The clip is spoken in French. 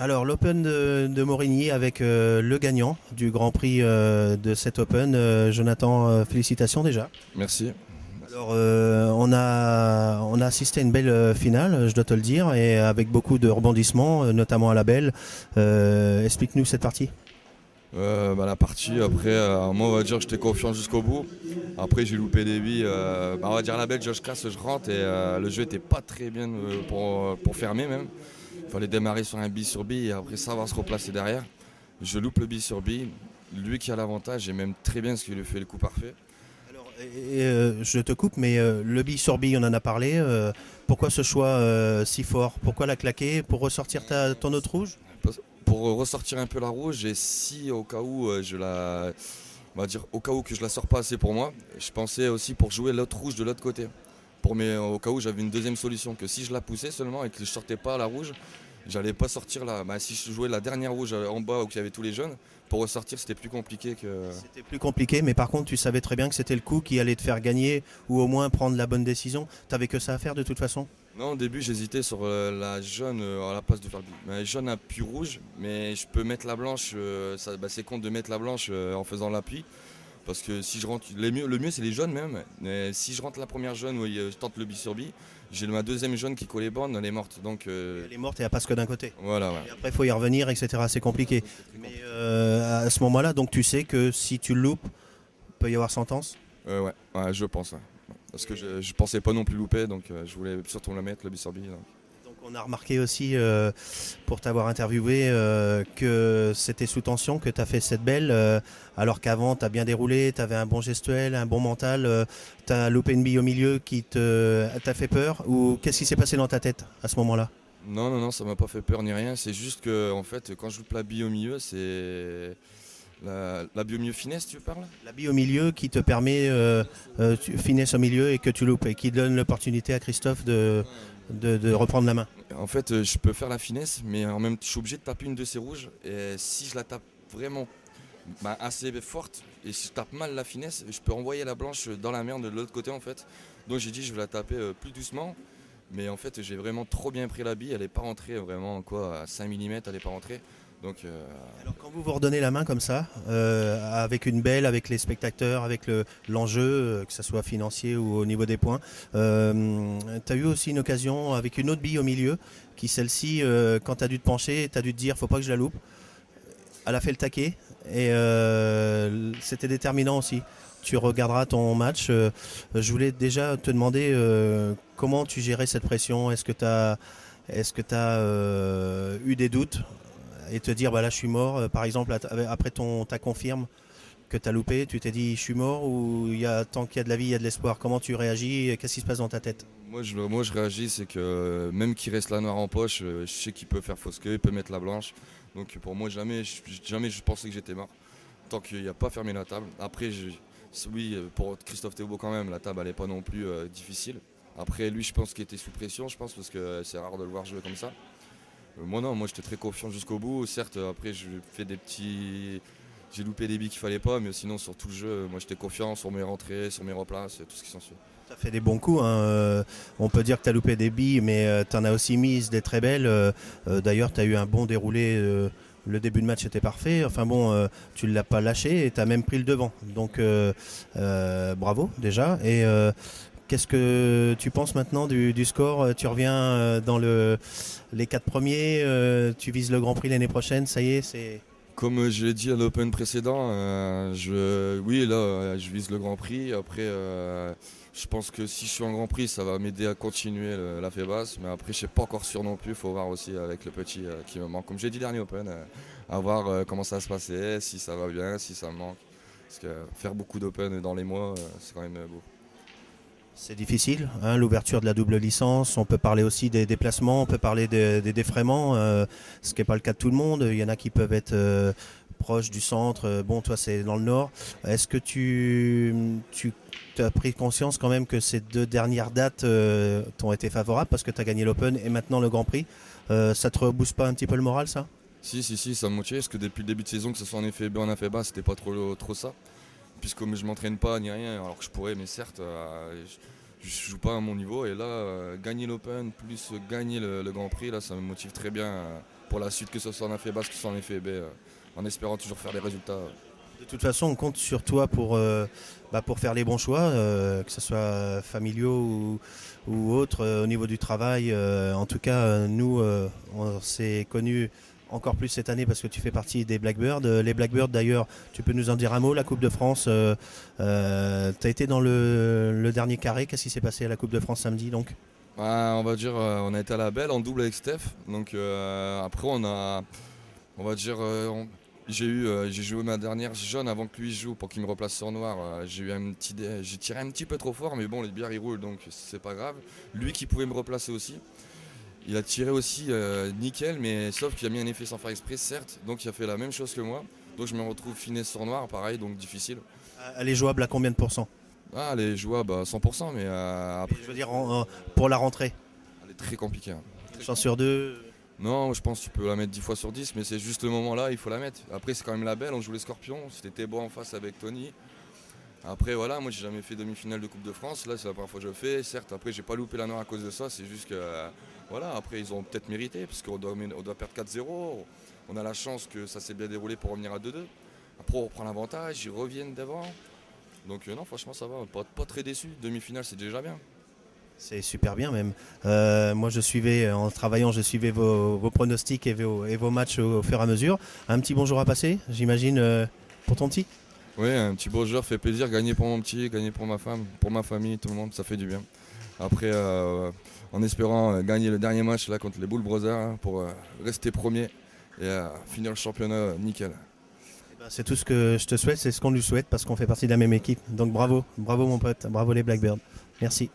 Alors l'Open de Morigny avec le gagnant du Grand Prix de cet Open, Jonathan, félicitations déjà. Merci. Alors on a assisté à une belle finale, je dois te le dire, et avec beaucoup de rebondissements, notamment à la belle. Explique-nous cette partie. La partie, après, moi on va dire que j'étais confiant jusqu'au bout. Après j'ai loupé des billes. On va dire la belle, je casse, je rentre et le jeu était pas très bien pour fermer même. Il fallait démarrer sur un bille sur bille et après savoir se replacer derrière. Je loupe le bille sur bille. Lui qui a l'avantage et même très bien ce qu'il lui fait le coup parfait. Alors, je te coupe, mais le bille sur bille, on en a parlé. Pourquoi ce choix si fort? Pourquoi la claquer? Pour ressortir ton autre rouge? Pour ressortir un peu la rouge et si au cas où on va dire au cas où que je la sors pas assez pour moi, je pensais aussi pour jouer l'autre rouge de l'autre côté. Au cas où j'avais une deuxième solution, que si je la poussais seulement et que je sortais pas la rouge, j'allais pas sortir là. Si je jouais la dernière rouge en bas où il y avait tous les jaunes, pour ressortir c'était plus compliqué que. C'était plus compliqué, mais par contre, tu savais très bien que c'était le coup qui allait te faire gagner ou au moins prendre la bonne décision. T'avais que ça à faire de toute façon. Non, au début j'hésitais sur la jaune à la place de faire la jaune puis rouge, mais je peux mettre la blanche, c'est con de mettre la blanche en faisant l'appui. Parce que si je rentre, le mieux c'est les jaunes même. Mais si je rentre la première jaune où je tente le bille sur bille, j'ai ma deuxième jaune qui colle les bornes, elle est morte. Donc Elle est morte et elle passe que d'un côté. voilà, ouais. Et après, il faut y revenir, etc. C'est compliqué. C'est très Mais compliqué. à ce moment-là, donc tu sais que si tu le loupes, il peut y avoir sentence. Ouais, je pense. Ouais. Parce que je pensais pas non plus louper, donc je voulais surtout la mettre, le bille sur bille. Donc. Donc on a remarqué aussi, pour t'avoir interviewé, que c'était sous tension, que tu as fait cette belle, alors qu'avant tu as bien déroulé, tu avais un bon gestuel, un bon mental, tu as loupé une bille au milieu qui t'a fait peur, ou qu'est-ce qui s'est passé dans ta tête à ce moment-là? Non, non, non, ça m'a pas fait peur ni rien. C'est juste que en fait, quand je loupe la bille au milieu, c'est la bille au milieu finesse, tu parles? La bille au milieu qui te permet, finesse au milieu et que tu loupes, et qui donne l'opportunité à Christophe de reprendre la main. En fait, je peux faire la finesse, mais en même temps, je suis obligé de taper une de ces rouges. Et si je la tape vraiment assez forte, et si je tape mal la finesse, je peux envoyer la blanche dans la merde de l'autre côté en fait. Donc j'ai dit je vais la taper plus doucement. Mais en fait, j'ai vraiment trop bien pris la bille. Elle n'est pas rentrée vraiment quoi, à 5 mm, elle n'est pas rentrée. Donc Alors quand vous vous redonnez la main comme ça, avec une belle, avec les spectateurs, avec l'enjeu, que ce soit financier ou au niveau des points, tu as eu aussi une occasion avec une autre bille au milieu, qui celle-ci, quand tu as dû te pencher, tu as dû te dire faut pas que je la loupe. Elle a fait le taquet et c'était déterminant aussi. Tu regarderas ton match. Je voulais déjà te demander comment tu gérais cette pression. Est-ce que tu as eu des doutes et te dire bah là je suis mort, par exemple après ta confirme que tu as loupé, tu t'es dit je suis mort, ou tant qu'il y a de la vie il y a de l'espoir? Comment tu réagis? Qu'est-ce qui se passe dans ta tête? moi je réagis, c'est que même qu'il reste la noire en poche, je sais qu'il peut faire fausse queue, il peut mettre la blanche. Donc pour moi jamais je pensais que j'étais mort. Tant qu'il n'a pas fermé la table. Après, oui, pour Christophe Théobo quand même, la table elle n'est pas non plus difficile. Après, lui, je pense qu'il était sous pression, je pense, parce que c'est rare de le voir jouer comme ça. Moi non, moi j'étais très confiant jusqu'au bout. Certes, après, j'ai loupé des billes qu'il fallait pas, mais sinon sur tout le jeu, moi j'étais confiant sur mes rentrées, sur mes replaces, tout ce qui s'en suit. Tu as fait des bons coups, hein. On peut dire que tu as loupé des billes, mais tu en as aussi mises des très belles. D'ailleurs, tu as eu un bon déroulé. Le début de match était parfait. Enfin bon, tu ne l'as pas lâché et tu as même pris le devant. Donc bravo déjà. Et qu'est-ce que tu penses maintenant du score? Tu reviens dans les 4 premiers, tu vises le Grand Prix l'année prochaine, ça y est, c'est... Comme je l'ai dit à l'Open précédent, oui, là, je vise le Grand Prix. Après, je pense que si je suis en Grand Prix, ça va m'aider à continuer la fait basse. Mais après, je ne suis pas encore sûr non plus. Il faut voir aussi avec le petit qui me manque. Comme j'ai dit dernier Open, à voir comment ça va se passer, si ça va bien, si ça me manque. Parce que faire beaucoup d'Open dans les mois, c'est quand même beau. C'est difficile, hein, l'ouverture de la double licence. On peut parler aussi des déplacements, on peut parler des défraiements, ce qui n'est pas le cas de tout le monde. Il y en a qui peuvent être proches du centre. Bon, toi, c'est dans le nord. Est-ce que tu as pris conscience quand même que ces 2 dernières dates t'ont été favorables parce que tu as gagné l'Open et maintenant le Grand Prix? Ça te rebooste pas un petit peu le moral, ça? Si, ça me motive. Parce que depuis le début de saison, que ce soit en effet B ou en effet bas, c'était pas trop ça. Puisque je m'entraîne pas ni rien, alors que je pourrais, mais certes, je joue pas à mon niveau. Et là, gagner l'Open plus gagner le Grand Prix, là, ça me motive très bien pour la suite, que ce soit en effet basse, que ce soit en effet B, en espérant toujours faire des résultats. De toute façon, on compte sur toi pour faire les bons choix, que ce soit familiaux ou autres, au niveau du travail. En tout cas, nous, on s'est connus encore plus cette année parce que tu fais partie des Blackbirds. Les Blackbirds, d'ailleurs, tu peux nous en dire un mot, la Coupe de France. Tu as été dans le dernier carré. Qu'est-ce qui s'est passé à la Coupe de France samedi donc? On va dire, on a été à la belle en double avec Steph. Donc après, j'ai joué ma dernière jaune avant que lui joue pour qu'il me replace sur noir. J'ai tiré un petit peu trop fort, mais bon, les bières ils roulent donc c'est pas grave. Lui qui pouvait me replacer aussi. Il a tiré aussi nickel, mais sauf qu'il a mis un effet sans faire exprès, certes. Donc il a fait la même chose que moi. Donc je me retrouve finesse sur noir, pareil, donc difficile. Elle est jouable à combien de pourcents? Elle est jouable à 100%, mais après. Je veux dire, pour la rentrée. Elle est très compliquée. Une chance sur deux. Non, je pense que tu peux la mettre 10 fois sur 10, mais c'est juste le moment-là, il faut la mettre. Après, c'est quand même la belle, on joue les Scorpions, c'était beau en face avec Tony. Après, voilà, moi j'ai jamais fait demi-finale de Coupe de France, là c'est la première fois que je le fais. Certes, après, j'ai pas loupé la noire à cause de ça, c'est juste que, voilà, après, ils ont peut-être mérité, parce qu'on doit perdre 4-0. On a la chance que ça s'est bien déroulé pour revenir à 2-2. Après, on reprend l'avantage, ils reviennent devant. Donc, non, franchement, ça va, pas très déçu. Demi-finale, c'est déjà bien. C'est super bien même. Moi en travaillant, je suivais vos pronostics et vos matchs au fur et à mesure. Un petit bonjour à passer, j'imagine, pour ton petit? Oui, un petit bonjour fait plaisir, gagner pour mon petit, gagner pour ma femme, pour ma famille, tout le monde, ça fait du bien. Après, en espérant gagner le dernier match là, contre les Bull Brothers hein, pour rester premier et finir le championnat nickel. C'est tout ce que je te souhaite, c'est ce qu'on lui souhaite parce qu'on fait partie de la même équipe. Donc bravo mon pote, bravo les Blackbirds. Merci.